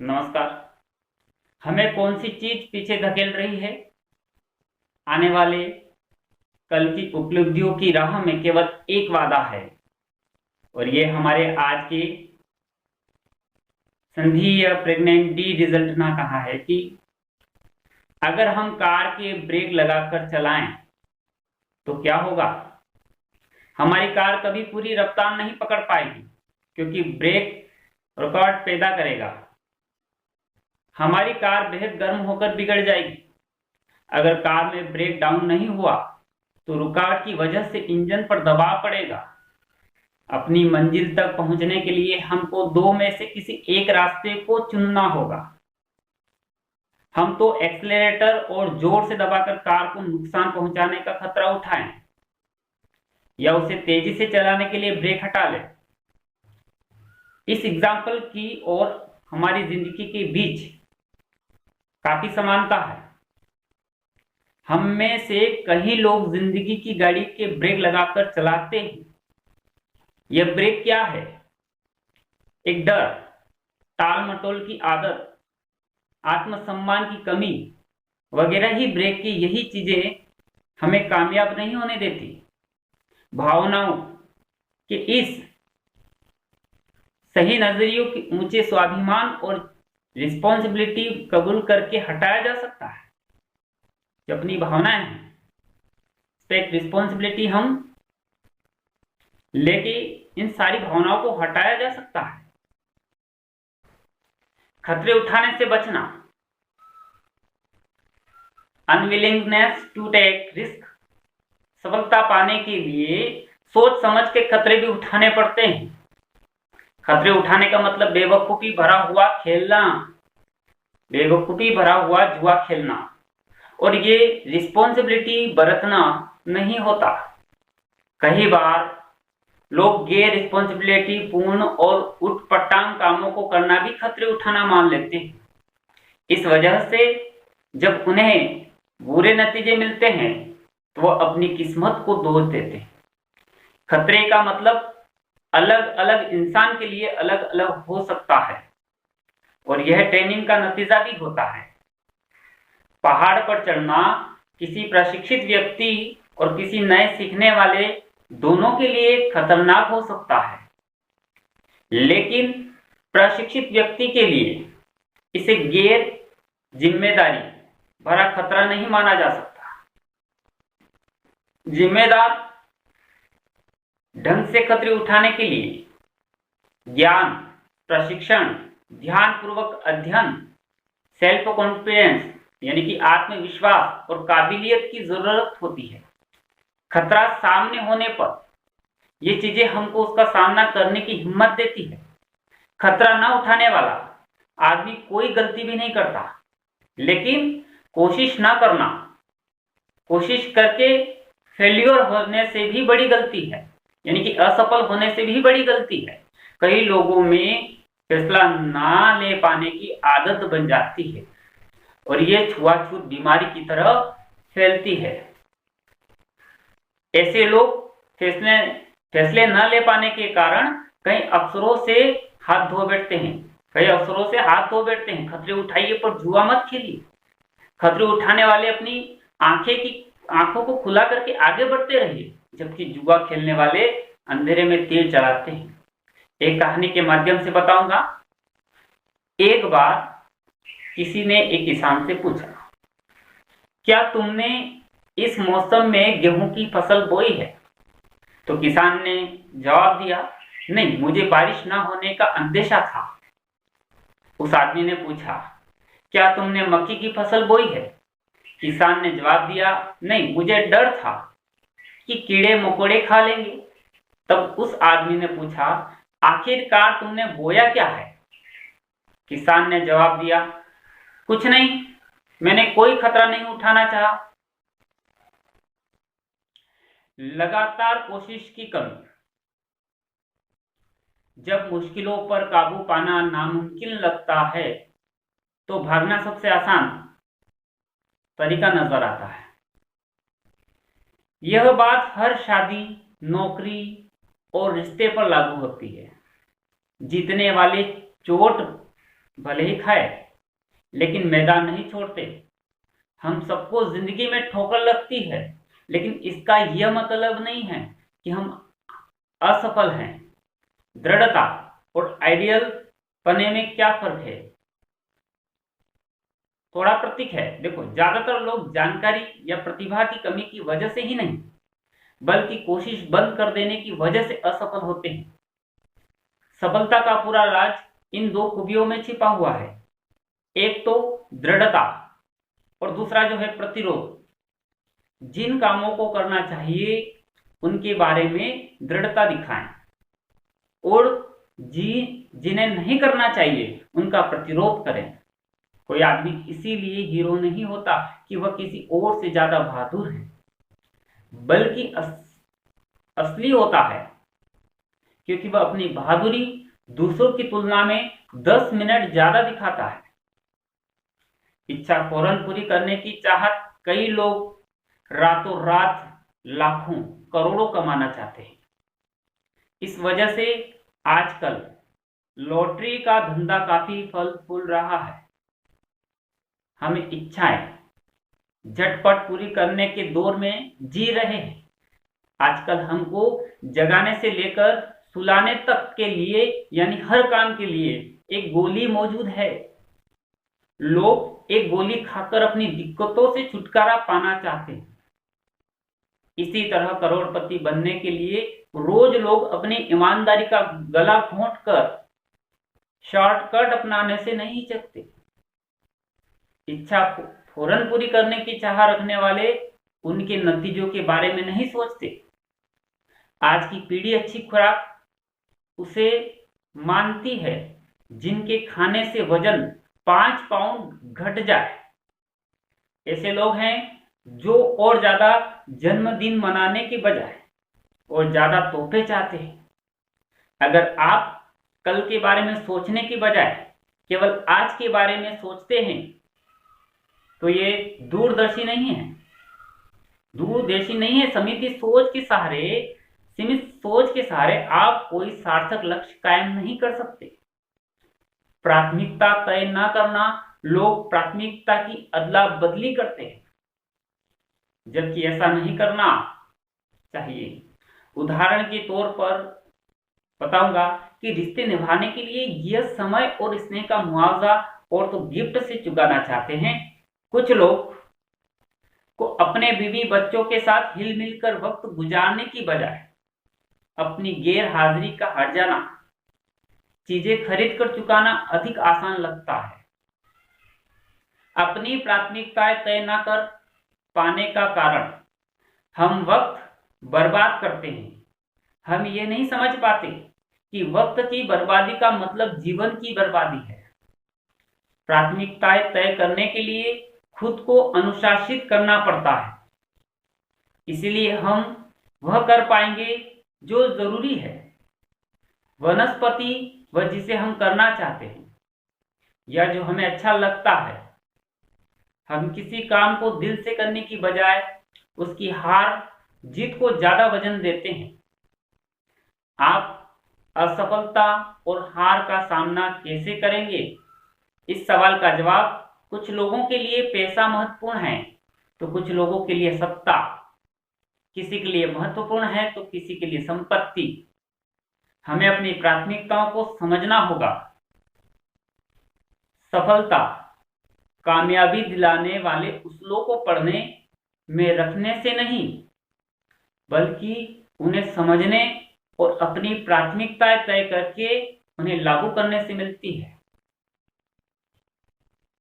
नमस्कार। हमें कौन सी चीज पीछे धकेल रही है? आने वाले कल की उपलब्धियों की राह में केवल एक वादा है, और ये हमारे आज के संधि या प्रेग्नेंट डी रिजल्ट ना कहा है कि अगर हम कार के ब्रेक लगाकर चलाएं तो क्या होगा। हमारी कार कभी पूरी रफ्तार नहीं पकड़ पाएगी, क्योंकि ब्रेक रुकावट पैदा करेगा। हमारी कार बेहद गर्म होकर बिगड़ जाएगी। अगर कार में ब्रेक डाउन नहीं हुआ तो रुकावट की वजह से इंजन पर दबाव पड़ेगा। अपनी मंजिल तक पहुंचने के लिए हमको दो में से किसी एक रास्ते को चुनना होगा। हम तो एक्सीलरेटर और जोर से दबाकर कार को नुकसान पहुंचाने का खतरा उठाएं, या उसे तेजी से चलाने के लिए ब्रेक हटा लें। इस एग्जाम्पल की और हमारी जिंदगी के बीच काफी समानता है। हम में से कई लोग जिंदगी की गाड़ी के ब्रेक लगाकर चलाते हैं। यह ब्रेक क्या है? एक डर, टाल मटोल की आदत, आत्मसम्मान की कमी वगैरह ही ब्रेक की यही चीजें हमें कामयाब नहीं होने देती। भावनाओं के इस सही नजरियों के ऊंचे स्वाभिमान और रिस्पॉन्सिबिलिटी कबूल करके हटाया जा सकता है। जो अपनी भावनाएं हैं, इस पे एक रिस्पॉन्सिबिलिटी हम लेके इन सारी भावनाओं को हटाया जा सकता है। खतरे उठाने से बचना, अनविलिंगनेस टू टेक रिस्क। सफलता पाने के लिए सोच समझ के खतरे भी उठाने पड़ते हैं। खतरे उठाने का मतलब बेवकूफी भरा हुआ खेलना, बेवकूफी भरा हुआ जुआ खेलना, और ये रिस्पॉन्सिबिलिटी बरतना नहीं होता। कई बार लोग गैर रिस्पॉन्सिबिलिटी पूर्ण और उटपटांग कामों को करना भी खतरे उठाना मान लेते हैं। इस वजह से जब उन्हें बुरे नतीजे मिलते हैं तो वो अपनी किस्मत को दोष देते हैं। खतरे का मतलब अलग अलग इंसान के लिए अलग अलग हो सकता है, और यह ट्रेनिंग का नतीजा भी होता है। पहाड़ पर चढ़ना किसी प्रशिक्षित व्यक्ति और किसी नए सीखने वाले दोनों के लिए खतरनाक हो सकता है, लेकिन प्रशिक्षित व्यक्ति के लिए इसे गैर जिम्मेदारी भरा खतरा नहीं माना जा सकता। जिम्मेदार ढंग से खतरे उठाने के लिए ज्ञान, प्रशिक्षण, ध्यानपूर्वक अध्ययन, सेल्फ कॉन्फिडेंस यानी कि आत्मविश्वास और काबिलियत की जरूरत होती है। खतरा सामने होने पर ये चीजें हमको उसका सामना करने की हिम्मत देती है। खतरा न उठाने वाला आदमी कोई गलती भी नहीं करता, लेकिन कोशिश ना करना, कोशिश करके फेल्योर होने से भी बड़ी गलती है, यानी कि असफल होने से भी बड़ी गलती है। कई लोगों में फैसला ना ले पाने की आदत बन जाती है, और ये छुआछूत बीमारी की तरह फैलती है। ऐसे लोग फैसले न ले पाने के कारण कई अवसरों से हाथ धो बैठते हैं। खतरे उठाइए पर जुआ मत खेलिए। खतरे उठाने वाले अपनी आंखों को खुला करके आगे बढ़ते रहिए, जबकि जुआ खेलने वाले अंधेरे में तीर चलाते हैं। एक कहानी के माध्यम से बताऊंगा। एक बार किसी ने एक किसान से पूछा, क्या तुमने इस मौसम में गेहूं की फसल बोई है? तो किसान ने जवाब दिया, नहीं, मुझे बारिश ना होने का अंदेशा था। उस आदमी ने पूछा, क्या तुमने मक्की की फसल बोई है? किसान ने जवाब दिया, नहीं, मुझे डर था कि कीड़े मकोड़े खा लेंगे। तब उस आदमी ने पूछा, आखिरकार तुमने बोया क्या है? किसान ने जवाब दिया, कुछ नहीं, मैंने कोई खतरा नहीं उठाना चाहा। लगातार कोशिश की कमी। जब मुश्किलों पर काबू पाना नामुमकिन लगता है तो भागना सबसे आसान तरीका नजर आता है। यह बात हर शादी, नौकरी और रिश्ते पर लागू होती है। जीतने वाले चोट भले ही खाए लेकिन मैदान नहीं छोड़ते। हम सबको जिंदगी में ठोकर लगती है, लेकिन इसका यह मतलब नहीं है कि हम असफल हैं। दृढ़ता और आइडियल पने में क्या फर्क है? थोड़ा प्रतीक है। देखो, ज्यादातर लोग जानकारी या प्रतिभा की कमी की वजह से ही नहीं, बल्कि कोशिश बंद कर देने की वजह से असफल होते हैं। सफलता का पूरा राज इन दो खूबियों में छिपा हुआ है, एक तो दृढ़ता और दूसरा जो है प्रतिरोध। जिन कामों को करना चाहिए उनके बारे में दृढ़ता दिखाएं, और जिन्हें नहीं करना चाहिए उनका प्रतिरोध करें। कोई आदमी इसीलिए हीरो नहीं होता कि वह किसी और से ज्यादा बहादुर है, बल्कि असली होता है क्योंकि वह अपनी बहादुरी दूसरों की तुलना में 10 मिनट ज्यादा दिखाता है। इच्छा फौरन पूरी करने की चाहत कई लोग रातों रात लाखों करोड़ों कमाना चाहते हैं। इस वजह से आजकल लॉटरी का धंधा काफी फल फूल रहा है। हमें इच्छाएं झटपट पूरी करने के दौर में जी रहे हैं। आजकल हमको जगाने से लेकर सुलाने तक के लिए, यानी हर काम के लिए एक गोली मौजूद है। लोग एक गोली खाकर अपनी दिक्कतों से छुटकारा पाना चाहते हैं। इसी तरह करोड़पति बनने के लिए रोज लोग अपनी ईमानदारी का गला घोंटकर शॉर्टकट अपनाने से नहीं चकते। इच्छा फौरन पूरी करने की चाह रखने वाले उनके नतीजों के बारे में नहीं सोचते। आज की पीढ़ी अच्छी खुराक उसे मानती है जिनके खाने से वजन 5 पाउंड घट जाए। ऐसे लोग हैं जो और ज्यादा जन्मदिन मनाने के बजाय और ज्यादा तोहफे चाहते हैं। अगर आप कल के बारे में सोचने की बजाय केवल आज के बारे में सोचते हैं तो ये दूरदर्शी नहीं है, सीमित सोच के सहारे आप कोई सार्थक लक्ष्य कायम नहीं कर सकते। प्राथमिकता तय न करना, लोग प्राथमिकता की अदला बदली करते हैं, जबकि ऐसा नहीं करना चाहिए। उदाहरण के तौर पर बताऊंगा कि रिश्ते निभाने के लिए यह समय और स्नेह का मुआवजा और तो गिफ्ट से चुकाना चाहते हैं। कुछ लोग को अपने बीवी बच्चों के साथ हिल मिलकर वक्त गुजारने की बजाय अपनी गैर हाजिरी का हर्जाना चीजें खरीद कर चुकाना अधिक आसान लगता है। अपनी प्राथमिकताएं तय न कर पाने का कारण हम वक्त बर्बाद करते हैं। हम ये नहीं समझ पाते कि वक्त की बर्बादी का मतलब जीवन की बर्बादी है। प्राथमिकताएं तय करने के लिए खुद को अनुशासित करना पड़ता है, इसलिए हम वह कर पाएंगे जो जरूरी है। वनस्पति वह जिसे हम करना चाहते हैं या जो हमें अच्छा लगता है। हम किसी काम को दिल से करने की बजाय उसकी हार जीत को ज्यादा वजन देते हैं। आप असफलता और हार का सामना कैसे करेंगे? इस सवाल का जवाब कुछ लोगों के लिए पैसा महत्वपूर्ण है तो कुछ लोगों के लिए सत्ता, किसी के लिए महत्वपूर्ण है तो किसी के लिए संपत्ति। हमें अपनी प्राथमिकताओं को समझना होगा। सफलता कामयाबी दिलाने वाले उसूलों को पढ़ने में रखने से नहीं, बल्कि उन्हें समझने और अपनी प्राथमिकताएं तय करके उन्हें लागू करने से मिलती है।